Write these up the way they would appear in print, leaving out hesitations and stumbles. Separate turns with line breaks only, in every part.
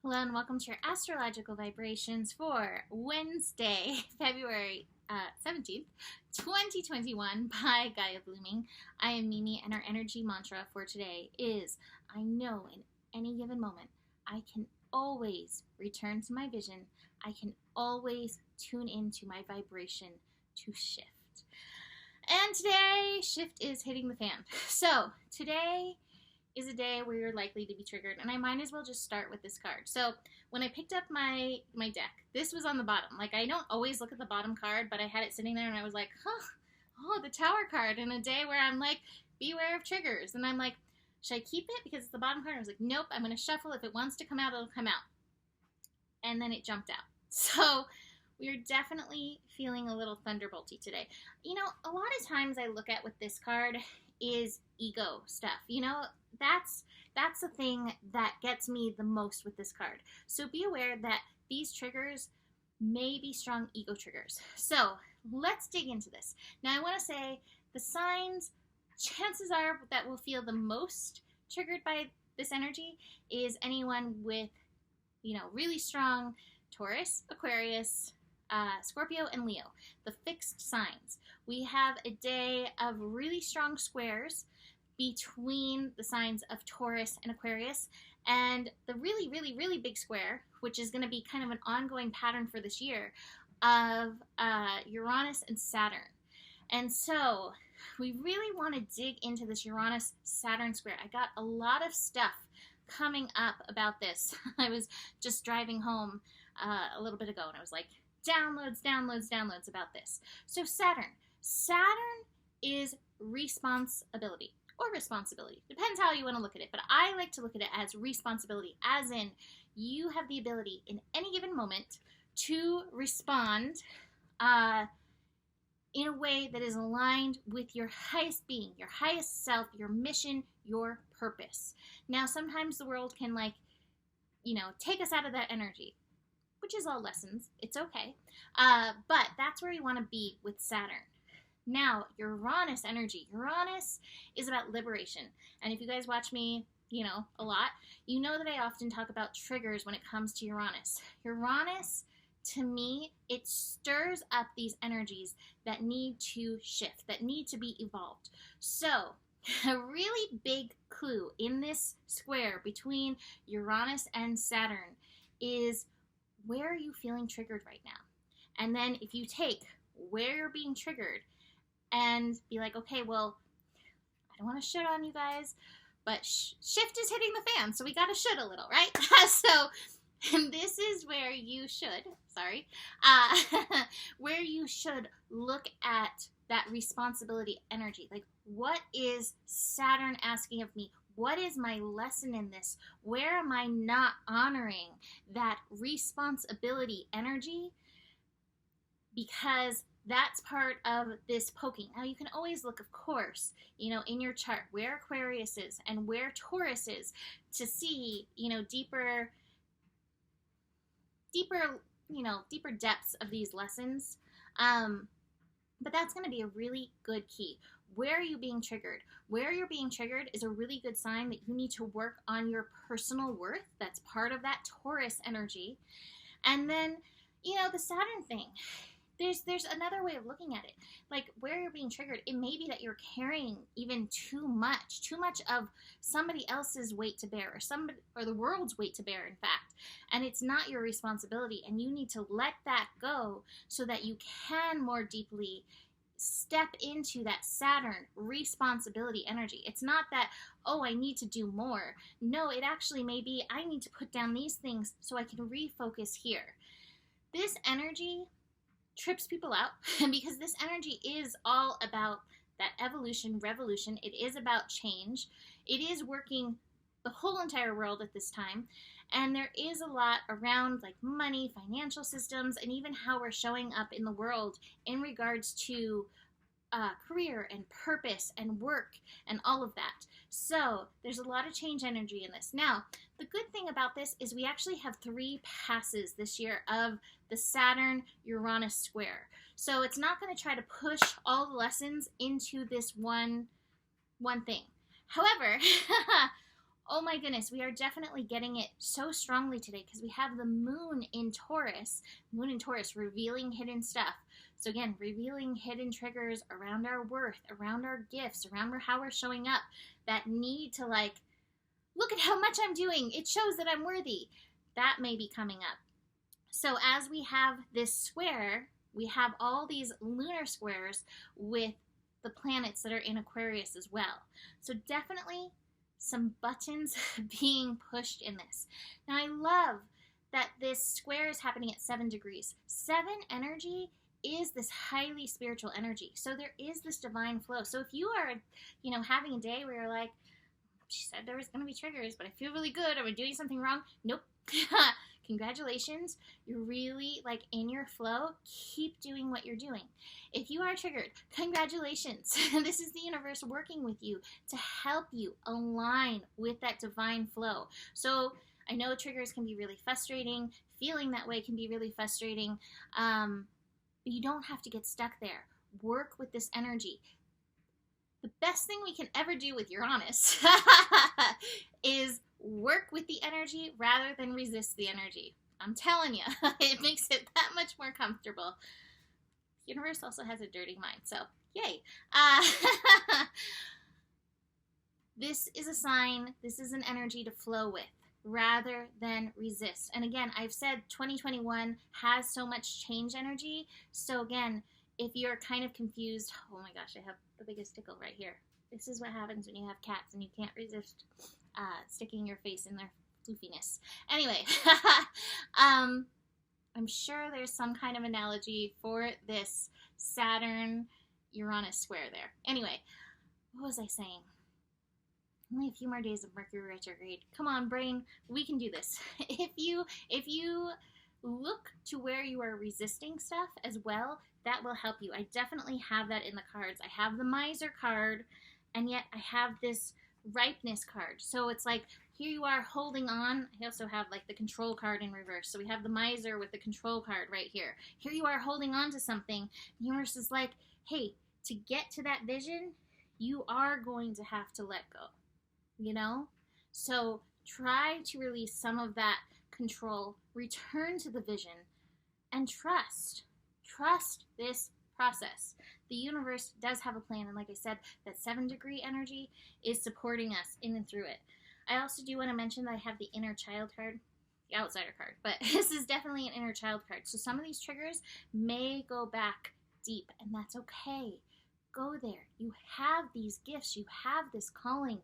Hello and welcome to your astrological vibrations for Wednesday, February 17th, 2021 by Gaia Blooming. I am Mimi and our energy mantra for today is, I know in any given moment I can always return to my vision. I can always tune into my vibration to shift. And today, shift is hitting the fan. So today is a day where you're likely to be triggered, and I might as well just start with this card. So when I picked up my deck, this was on the bottom. Like, I don't always look at the bottom card, but I had it sitting there and I was like, oh, the Tower card in a day where I'm like, beware of triggers. And I'm like, should I keep it because it's the bottom card? I was like, nope, I'm going to shuffle. If it wants to come out, it'll come out. And then it jumped out. So we're definitely feeling a little thunderbolty today. You know, a lot of times I look at with this card is ego stuff. You know, that's the thing that gets me the most with this card. So be aware that these triggers may be strong ego triggers. So let's dig into this. Now I want to say the signs, chances are that will feel the most triggered by this energy is anyone with, you know, really strong Taurus, Aquarius, Scorpio, and Leo, the fixed signs. We have a day of really strong squares between the signs of Taurus and Aquarius, and the really, really, really big square, which is going to be kind of an ongoing pattern for this year, of Uranus and Saturn. And so we really want to dig into this Uranus-Saturn square. I got a lot of stuff coming up about this. I was just driving home a little bit ago, and I was like, downloads about this. So Saturn is responsibility or responsibility. Depends how you want to look at it, but I like to look at it as responsibility, as in you have the ability in any given moment to respond in a way that is aligned with your highest being, your highest self, your mission, your purpose. Now, sometimes the world can, like, you know, take us out of that energy, which is all lessons. It's okay. But that's where you want to be with Saturn. Now, Uranus energy. Uranus is about liberation. And if you guys watch me, you know, a lot, you know that I often talk about triggers when it comes to Uranus. Uranus, to me, it stirs up these energies that need to shift, that need to be evolved. So, a really big clue in this square between Uranus and Saturn is, where are you feeling triggered right now? And then if you take where you're being triggered and be like, okay, well, I don't want to shit on you guys, but shift is hitting the fan, so we got to shit a little, right? So this is where you should, where you should look at that responsibility energy. Like, what is Saturn asking of me? What is my lesson in this? Where am I not honoring that responsibility energy? Because that's part of this poking. Now, you can always look, of course, you know, in your chart where Aquarius is and where Taurus is to see, you know, deeper, you know, deeper depths of these lessons. But that's going to be a really good key. Where are you being triggered? Where you're being triggered is a really good sign that you need to work on your personal worth. That's part of that Taurus energy. And then, you know, the Saturn thing. There's another way of looking at it. Like, where you're being triggered, it may be that you're carrying even too much of somebody else's weight to bear, or the world's weight to bear, in fact. And it's not your responsibility, and you need to let that go so that you can more deeply step into that Saturn responsibility energy. It's not that, oh, I need to do more. No, it actually may be, I need to put down these things so I can refocus here. This energy trips people out because this energy is all about that evolution, revolution. It is about change. It is working the whole entire world at this time. And there is a lot around, like, money, financial systems, and even how we're showing up in the world in regards to career and purpose and work and all of that. So there's a lot of change energy in this. Now, the good thing about this is we actually have 3 passes this year of the Saturn-Uranus square. So it's not going to try to push all the lessons into this one thing. However, Oh my goodness, we are definitely getting it so strongly today because we have the moon in Taurus, revealing hidden stuff. So again, revealing hidden triggers around our worth, around our gifts, around how we're showing up, that need to like, look at how much I'm doing. It shows that I'm worthy. That may be coming up. So as we have this square, we have all these lunar squares with the planets that are in Aquarius as well. So definitely some buttons being pushed in this. Now I love that this square is happening at 7 degrees. 7 energy is this highly spiritual energy. So there is this divine flow. So if you are, having a day where you're like, she said there was going to be triggers, but I feel really good. Am I doing something wrong? Nope. Congratulations. You're really like in your flow. Keep doing what you're doing. If you are triggered, congratulations. This is the universe working with you to help you align with that divine flow. So I know triggers can be really frustrating. Feeling that way can be really frustrating. But you don't have to get stuck there. Work with this energy. The best thing we can ever do with Uranus is work with the energy rather than resist the energy. I'm telling you, it makes it that much more comfortable. The universe also has a dirty mind, so yay. This is a sign, this is an energy to flow with rather than resist. And again, I've said 2021 has so much change energy. So again, if you're kind of confused, oh my gosh, I have the biggest tickle right here. This is what happens when you have cats and you can't resist sticking your face in their floofiness. Anyway, I'm sure there's some kind of analogy for this Saturn-Uranus square there. Anyway, what was I saying? Only a few more days of Mercury retrograde. Come on, brain, we can do this. If you look to where you are resisting stuff as well, that will help you. I definitely have that in the cards. I have the miser card, and yet I have this ripeness card. So it's like, here you are holding on. I also have like the control card in reverse. So we have the miser with the control card right here. Here you are holding on to something. The universe is like, hey, to get to that vision, you are going to have to let go, So try to release some of that control, return to the vision, and trust this process. The universe does have a plan, and like I said, that 7-degree energy is supporting us in and through it. I also do want to mention that I have the inner child card, the outsider card, but this is definitely an inner child card. So some of these triggers may go back deep, and that's okay. Go there. You have these gifts, you have this calling,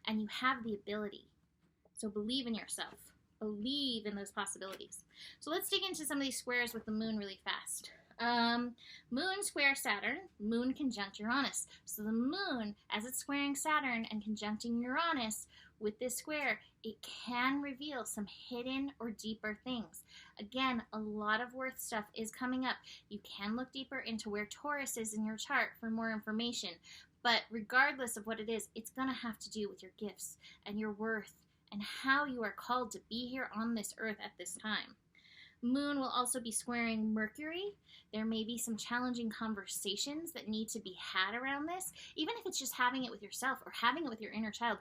and you have the ability. So believe in yourself. Believe in those possibilities. So let's dig into some of these squares with the moon really fast. Moon square Saturn, moon conjunct Uranus. So the moon, as it's squaring Saturn and conjuncting Uranus with this square, it can reveal some hidden or deeper things. Again, a lot of worth stuff is coming up. You can look deeper into where Taurus is in your chart for more information. But regardless of what it is, it's going to have to do with your gifts and your worth and how you are called to be here on this earth at this time. Moon will also be squaring Mercury. There may be some challenging conversations that need to be had around this, even if it's just having it with yourself or having it with your inner child.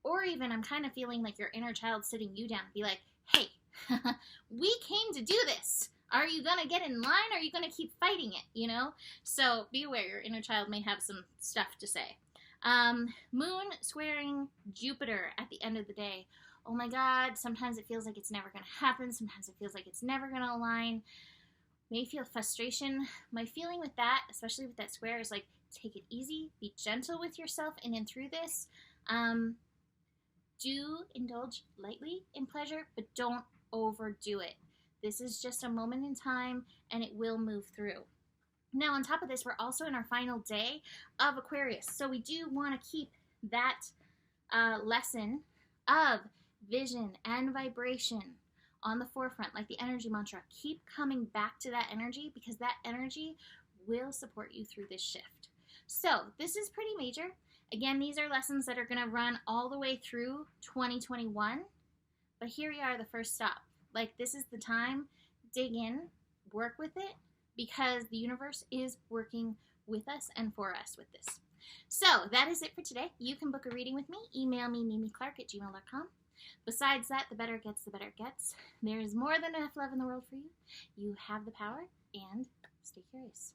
Or even I'm kind of feeling like your inner child sitting you down and be like, hey, we came to do this. Are you going to get in line or are you going to keep fighting it, So be aware, your inner child may have some stuff to say. Moon squaring Jupiter at the end of the day. Oh my God, sometimes it feels like it's never going to happen. Sometimes it feels like it's never going to align. May feel frustration. My feeling with that, especially with that square, is like, take it easy. Be gentle with yourself in and through this. Do indulge lightly in pleasure, but don't overdo it. This is just a moment in time, and it will move through. Now, on top of this, we're also in our final day of Aquarius. So we do want to keep that lesson of vision and vibration on the forefront, like the energy mantra. Keep coming back to that energy because that energy will support you through this shift. So this is pretty major. Again, these are lessons that are going to run all the way through 2021. But here we are, the first stop. Like, this is the time. Dig in, work with it, because the universe is working with us and for us with this. So that is it for today. You can book a reading with me. Email me, mimiclark@gmail.com. Besides that, the better it gets, the better it gets. There is more than enough love in the world for you. You have the power, and stay curious.